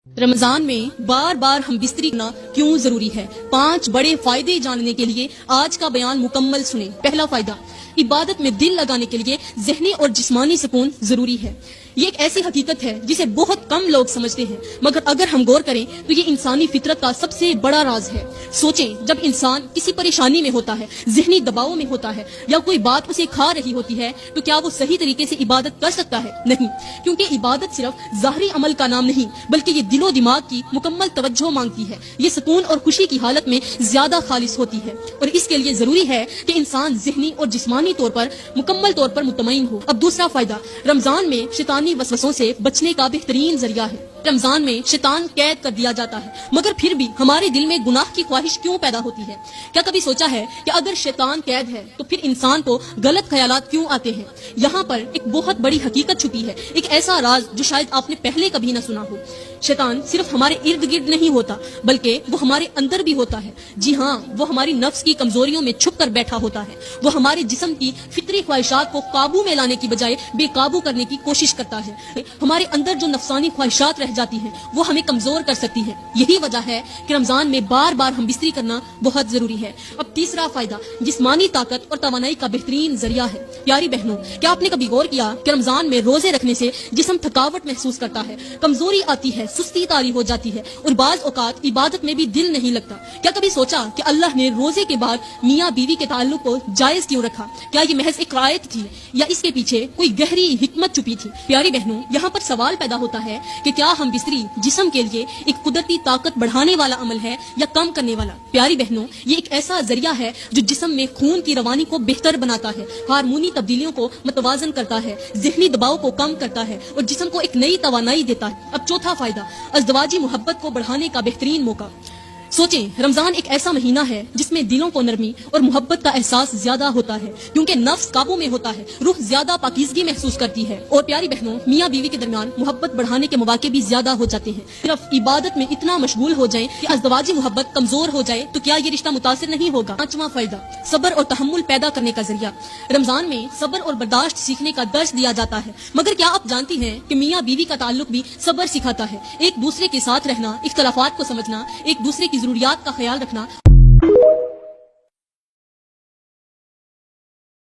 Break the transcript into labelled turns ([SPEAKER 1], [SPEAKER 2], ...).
[SPEAKER 1] रमजान में बार बार हम बिस्तरी करना क्यों जरूरी है। 5 बड़े फायदे जानने के लिए आज का बयान मुकम्मल सुने। पहला फायदा, इबादत में दिल लगाने के लिए ज़हनी और जिस्मानी सुकून जरूरी है। ये एक ऐसी हकीकत है जिसे बहुत कम लोग समझते हैं, मगर अगर हम गौर करें तो ये इंसानी फितरत का सबसे बड़ा राज है। सोचें, जब इंसान किसी परेशानी में होता है, ज़हनी दबाव में होता है या कोई बात उसे खा रही होती है, तो क्या वो सही तरीके से इबादत कर सकता है? नहीं, क्योंकि इबादत सिर्फ ज़ाहरी अमल का नाम नहीं, बल्कि ये दिलो दिमाग की मुकम्मल तवज्जो मांगती है। ये सुकून और खुशी की हालत में ज्यादा खालिस होती है और इसके लिए जरूरी है कि इंसान ज़हनी और जिस्मानी तौर पर मुकम्मल तौर पर मुतमईन हो। अब दूसरा फायदा, रमजान में शैतानी वसवसों से बचने का बेहतरीन जरिया है। रमजान में शैतान कैद कर दिया जाता है, मगर फिर भी हमारे दिल में गुनाह की ख्वाहिश क्यों पैदा होती है? क्या कभी सोचा है कि अगर शैतान कैद है तो फिर इंसान को गलत ख्यालात क्यों आते हैं? यहाँ पर एक बहुत बड़ी हकीकत छुपी है, एक ऐसा राज जो शायद आपने पहले कभी न सुना हो। शैतान सिर्फ हमारे इर्द गिर्द नहीं होता, बल्कि वो हमारे अंदर भी होता है। जी हाँ, वो हमारी नफ्स की कमजोरियों में छुप कर बैठा होता है। वो हमारे जिस्म की फितरी ख्वाहिशात को काबू में लाने की बजाय बेकाबू करने की कोशिश करता है। हमारे अंदर जो नफसानी ख्वाहिशात रह जाती हैं, वो हमें कमजोर कर सकती हैं। यही वजह है कि रमजान में बार बार हम बिस्तरी करना बहुत जरूरी है। अब तीसरा फायदा, जिस्मानी ताकत और तवानाई का बेहतरीन जरिया है। प्यारी बहनों, क्या आपने कभी गौर किया कि रमजान में रोजे रखने से जिस्म थकावट महसूस करता है, कमजोरी आती है, सुस्ती तारी हो जाती है और बाज औकात इबादत में भी दिल नहीं लगता? क्या कभी सोचा कि अल्लाह ने रोजे के बाद मियाँ बीवी के ताल्लुक को जायज क्यों रखा? क्या ये महज एक रायत थी या इसके पीछे कोई गहरी हिकमत छुपी थी? प्यारी बहनों, यहाँ पर सवाल पैदा होता है कि क्या हम बिस्तरी जिस्म के लिए एक कुदरती ताकत बढ़ाने वाला अमल है या कम करने वाला? प्यारी बहनों, ये एक ऐसा जरिया है जो जिस्म में खून की रवानी को बेहतर बनाता है, हार्मोनी तब्दीलियों को मतवाजन करता है, ज़हनी दबाव को कम करता है और जिस्म को एक नई तवानाई देता है। अब चौथा फायदा, अज़दवाजी मोहब्बत को बढ़ाने का बेहतरीन मौका। सोचें, रमजान एक ऐसा महीना है जिसमें दिलों को नरमी और मोहब्बत का एहसास ज्यादा होता है, क्योंकि नफ्स काबू में होता है, रूह ज्यादा पाकीज़गी महसूस करती है। और प्यारी बहनों, मियाँ बीवी के दरमियान मोहब्बत बढ़ाने के मौके भी ज्यादा हो जाते हैं। सिर्फ इबादत में इतना मशगूल हो जाए कि अज़दवाजी मोहब्बत कमजोर हो जाए तो क्या ये रिश्ता मुतासिर नहीं होगा? पांचवा फायदा, सब्र और तहम्मुल पैदा करने का जरिया। रमजान में सब्र और बर्दाश्त सीखने का दर्स दिया जाता है, मगर क्या आप जानती हैं कि मियाँ बीवी का ताल्लुक भी सब्र सिखाता है। एक दूसरे के साथ रहना, इख्तलाफात को समझना, एक दूसरे की जरूरियात का ख्याल रखना।